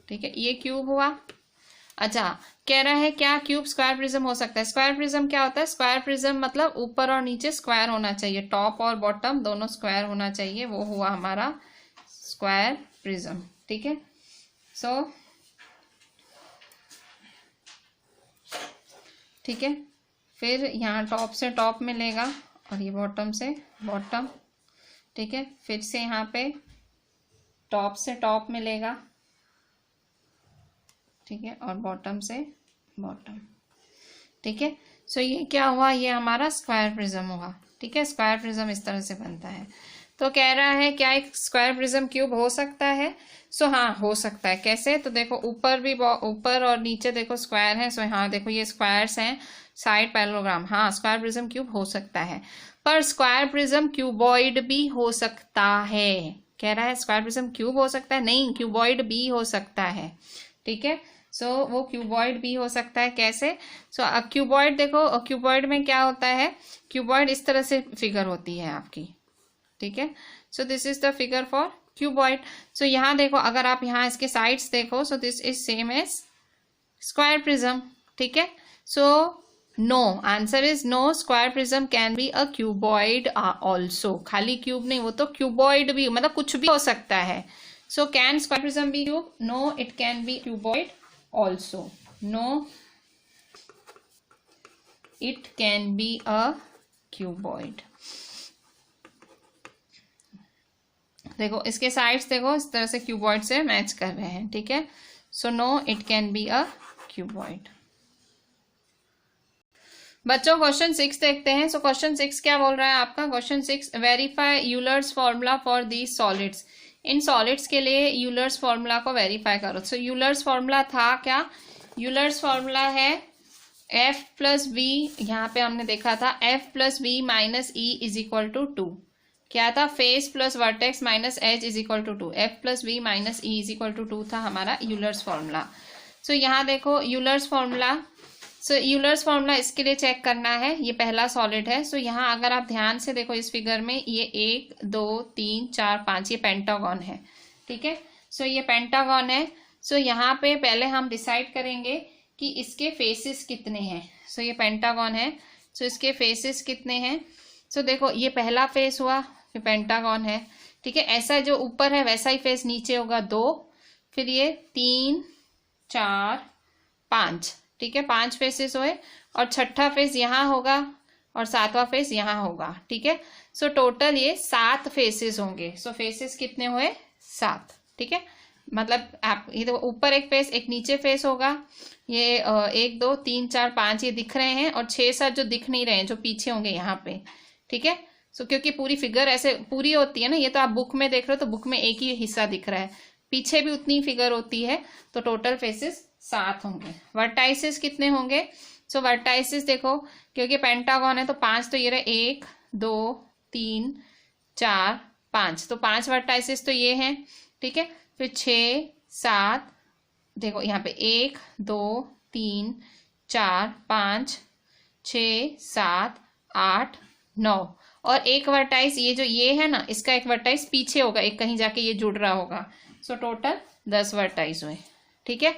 ठीक है, ये क्यूब हुआ। अच्छा, कह रहा है क्या क्यूब स्क्वायर प्रिज्म हो सकता है। स्क्वायर प्रिज्म क्या होता है, स्क्वायर प्रिज्म मतलब ऊपर और नीचे स्क्वायर होना चाहिए, टॉप और बॉटम दोनों स्क्वायर होना चाहिए, वो हुआ हमारा स्क्वायर प्रिज्म, ठीक है। सो ठीक है, फिर यहाँ टॉप से टॉप मिलेगा और ये बॉटम से बॉटम, ठीक है। फिर से यहाँ पे टॉप से टॉप मिलेगा, ठीक है, और बॉटम से बॉटम, ठीक है। सो ये क्या हुआ, ये हमारा स्क्वायर प्रिज्म हुआ, ठीक है। स्क्वायर प्रिज्म इस तरह से बनता है। तो कह रहा है क्या एक स्क्वायर प्रिज्म क्यूब हो सकता है। सो हाँ हो सकता है। कैसे, तो देखो ऊपर और नीचे देखो स्क्वायर है। सो हाँ देखो ये स्क्वायर्स हैं, साइड पैरेललोग्राम, हाँ स्क्वायर प्रिज्म क्यूब हो सकता है। पर स्क्वायर प्रिज्म क्यूबॉइड भी हो सकता है। कह रहा है स्क्वायर प्रिज्म क्यूब हो सकता है, नहीं क्यूबॉइड भी हो सकता है, ठीक है। सो वो क्यूबॉइड भी हो सकता है। कैसे, सो अब क्यूबॉइड देखो, क्यूबॉइड में क्या होता है, क्यूबॉइड इस तरह से फिगर होती है आपकी, ठीक है। So this is the figure for cuboid. So यहाँ देखो, अगर आप यहाँ इसके साइड्स देखो, so this is same as square prism, ठीक है। So no, answer is no, square prism can be a cuboid also. खाली क्यूब नहीं, वो तो क्यूबॉइड भी, मतलब कुछ भी हो सकता है। So can square prism be cube, no it can be cuboid also, no it can be a cuboid। देखो इसके साइड्स देखो इस तरह से क्यूबॉइड से मैच कर रहे हैं, ठीक है। So no it can be a cuboid. बच्चों क्वेश्चन 6 देखते हैं। सो क्वेश्चन 6 क्या बोल रहा है आपका, question 6, verify Euler's formula for these solids. In solids के लिए यूलर्स फॉर्मूला को वेरीफाई करो। सो यूलर्स फॉर्मूला था क्या, यूलर्स फॉर्मूला है F प्लस बी, यहाँ पे हमने देखा था F plus B minus E is equal to 2। क्या था, face plus vertex minus edge is equal to 2। F plus B minus E is equal to 2 था हमारा यूलर्स फॉर्मूला। सो यहाँ देखो Euler's formula, so Euler's formula इसके लिए check करना है, ये पहला सॉलिड है। सो यहाँ अगर आप ध्यान से देखो इस फिगर में, ये 1 2 3 4 5 ये पेंटागन है, ठीक है। सो ये पेंटागन है। सो यहाँ पे पहले हम डिसाइड करेंगे कि इसके फेसेस कितने हैं। सो ये पेंटागन है, सो इसके फेसेस कितने हैं। सो देखो ये पहला फेस हुआ, फिर पेंटागन है, ठीक है। ऐसा जो ऊपर है वैसा ही फेस नीचे होगा 2, फिर ये 3 4 5, ठीक है, 5 फेसेस हुए और छठा फेस यहाँ होगा और 7वां फेस यहाँ होगा, ठीक है। सो टोटल ये 7 फेसेस होंगे। सो फेसेस कितने हुए? 7, ठीक है। मतलब आप ये तो ऊपर एक फेस एक नीचे फेस होगा, ये 1 2 3 4 5 ये दिख रहे हैं और 6 7 जो दिख नहीं रहे हैं जो पीछे होंगे यहाँ पे, ठीक है। सो क्योंकि पूरी फिगर ऐसे पूरी होती है ना, ये तो आप बुक में देख रहे हो तो बुक में एक ही हिस्सा दिख रहा है, पीछे भी उतनी फिगर होती है, तो टोटल फेसेस 7 होंगे। वर्टाइसेस कितने होंगे? सो वर्टाइसेस देखो क्योंकि पेंटागन है तो 5 तो ये रहे 1 2 3 4 5, तो 5 वर्टाइसेस तो ये हैं, ठीक है। फिर 6 7 देखो यहाँ पे 1 2 3 4 5 6 7 8 9 और एक वर्टाइस ये जो ये है ना, इसका एक वर्टाइस पीछे होगा, एक कहीं जाके ये जुड़ रहा होगा। सो टोटल 10 वर्टाइस हुए, ठीक है।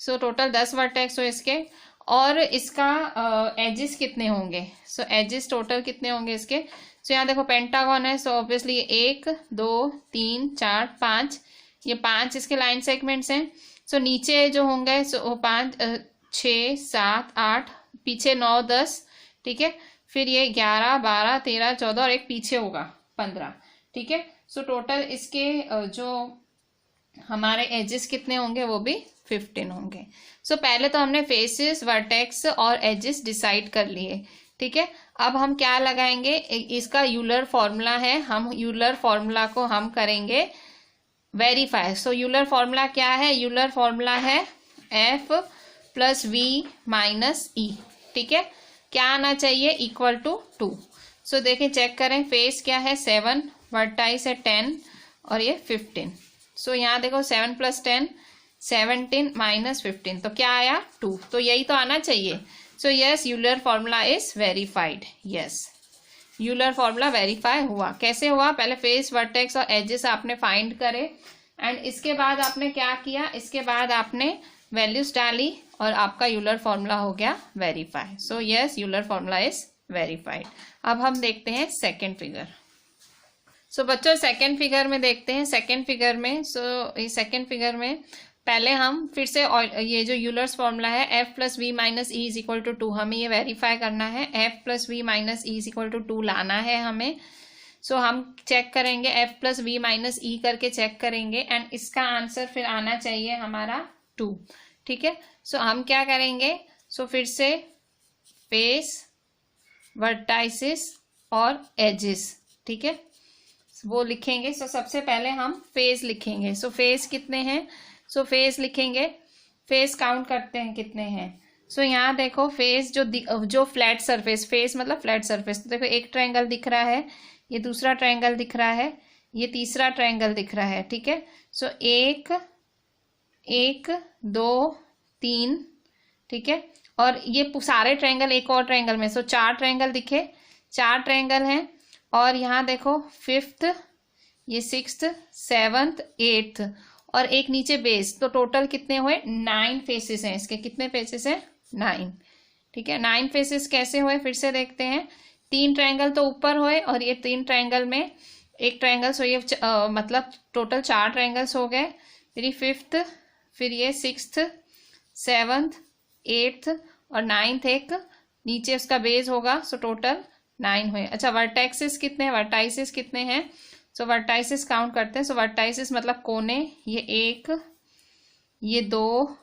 सो टोटल 10 वर्टेक्स हुए इसके। और इसका एजेस कितने होंगे? सो एजेस टोटल कितने होंगे इसके? सो यहाँ देखो पेंटागन है, सो ऑब्वियसली 1 2 3 4 5, ये 5 इसके लाइन सेगमेंट्स हैं। सो नीचे जो होंगे सो 5 6 7 8, पीछे 9 10, ठीक है। फिर ये 11 12 13 14 और एक पीछे होगा 15, ठीक है। सो टोटल इसके जो हमारे एजेस कितने होंगे वो भी 15 होंगे। सो पहले तो हमने फेसेस वर्टेक्स और एजेस डिसाइड कर लिए, ठीक है। अब हम क्या लगाएंगे? इसका यूलर फॉर्मूला है, हम यूलर फॉर्मूला को हम करेंगे वेरीफाई। सो यूलर फॉर्मूला क्या है? यूलर फॉर्मूला है F + V - E, ठीक है। क्या आना चाहिए? Equal to 2। सो देखें चेक करें, फेस क्या है 7, वर्टाइस है 10 और ये 15। सो यहाँ देखो 7 + 10 17 - 15, तो क्या आया? 2। तो यही तो आना चाहिए। So yes, Euler formula is verified. Yes, Euler formula verify हुआ। कैसे हुआ? पहले फेस वर्टेक्स और एजेस आपने फाइंड करे एंड इसके बाद आपने क्या किया? इसके बाद आपने वैल्यूज डाली और आपका यूलर फॉर्मूला हो गया verify. So yes, Euler formula is verified. अब हम देखते हैं सेकेंड फिगर। सो बच्चों सेकेंड फिगर में देखते हैं। सेकेंड फिगर में इस सेकेंड फिगर में पहले हम फिर से ये जो यूलर्स फॉर्मूला है F + V - E = 2, हमें ये वेरीफाई करना है। F + V - E = 2 लाना है हमें। सो हम चेक करेंगे F + V - E करके चेक करेंगे एंड इसका आंसर फिर आना चाहिए हमारा 2, ठीक है। सो हम क्या करेंगे? सो फिर से फेस वर्टाइसिस और एजेस, ठीक है, वो लिखेंगे। सो सबसे पहले हम फेस लिखेंगे। सो फेस कितने हैं? सो फेस लिखेंगे, फेस काउंट करते हैं कितने हैं। सो यहाँ देखो फेस जो फ्लैट सरफेस, फेस मतलब फ्लैट सरफेस, तो देखो एक ट्रायंगल दिख रहा है, ये दूसरा ट्रायंगल दिख रहा है, ये तीसरा ट्रायंगल दिख रहा है, ठीक है। सो 1 1 2 3, ठीक है। और ये सारे ट्रायंगल एक और ट्रायंगल में, सो 4 ट्रायंगल दिखे, 4 ट्रायंगल हैं। और यहाँ देखो 5th, ये 6th 7th 8th और एक नीचे बेस, तो टोटल कितने हुए? 9 फेसेस हैं इसके। कितने फेसेस हैं? 9, ठीक है। 9 फेसेस कैसे हुए फिर से देखते हैं। 3 ट्रायंगल तो ऊपर हुए और ये 3 ट्रायंगल में एक ट्रायंगल, सो ये मतलब टोटल 4 ट्रायंगल्स हो गए। फिर ये 5th, फिर ये 6th 7th 8th और 9th एक नीचे उसका बेस होगा, सो टोटल 9 हुए। अच्छा, वर्टेक्सेस कितने हैं? वर्टाइसिस कितने हैं? सो वर्टाइसिस काउंट करते हैं। सो वर्टाइसिस मतलब कोने, ये 1 ये 2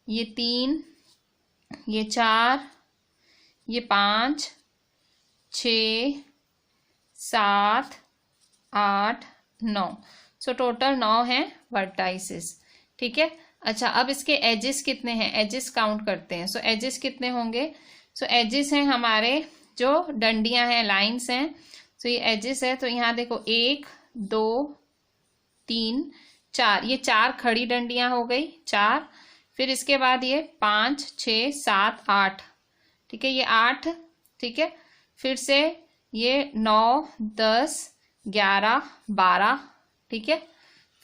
ये 3 ये 4 ये 5 6 7 8 9, सो टोटल 9 हैं वर्टाइसिस, ठीक है। अच्छा, अब इसके एजेस कितने हैं? एजेस काउंट करते हैं। सो एजेस कितने होंगे? सो एजेस हैं हमारे जो डंडियां हैं, लाइंस हैं, सो ये एजेस है। तो यहाँ देखो 1 2 3 4, ये 4 खड़ी डंडियां हो गई 4। फिर इसके बाद ये 5 6 7 8, ठीक है, ये 8, ठीक है। फिर से ये 9 10 11 12, ठीक है।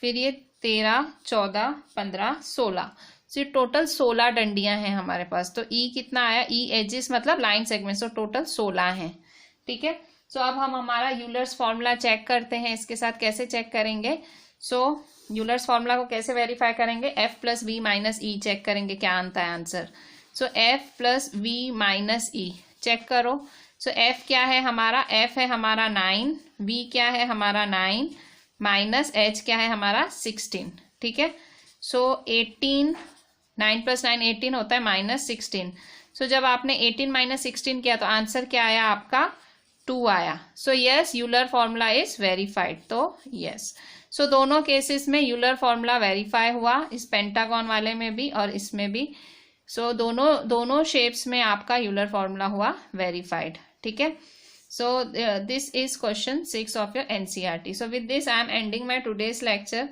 फिर ये 13 14 15 16, सो ये टोटल 16 डंडियां हैं हमारे पास। तो ई कितना आया? ई एजेस मतलब लाइन सेगमेंट, सो टोटल 16 हैं, ठीक है। सो अब हम हमारा यूलर्स फॉर्मूला चेक करते हैं। इसके साथ कैसे चेक करेंगे? सो यूलर्स फॉर्मूला को कैसे वेरीफाई करेंगे? F plus V minus E check करेंगे क्या आता है answer. So F plus V minus E check करो। सो एफ क्या है हमारा? एफ है हमारा 9, वी क्या है हमारा 9, माइनस एच क्या है हमारा 16। ठीक है, सो 18, 9 प्लस 9 18 होता है, माइनस 16। सो जब आपने 18 माइनस 16 किया तो आंसर क्या आया आपका? 2 आया। So yes, Euler formula is verified. तो यस, सो दोनों केसेस में यूलर फॉर्मूला वेरीफाई हुआ, इस पेंटागन वाले में भी और इसमें भी। सो दोनों शेप्स में आपका यूलर फॉर्मूला हुआ वेरीफाइड। ठीक है, so this is question 6 of your NCERT. So with this I am ending my today's lecture.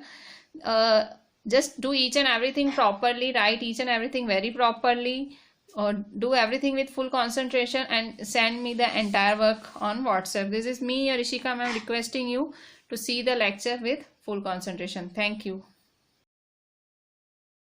Just do each and everything properly, write each and everything very properly, or do everything with full concentration and send me the entire work on WhatsApp. This is me, Rishika. I am requesting you to see the lecture with full concentration. Thank you.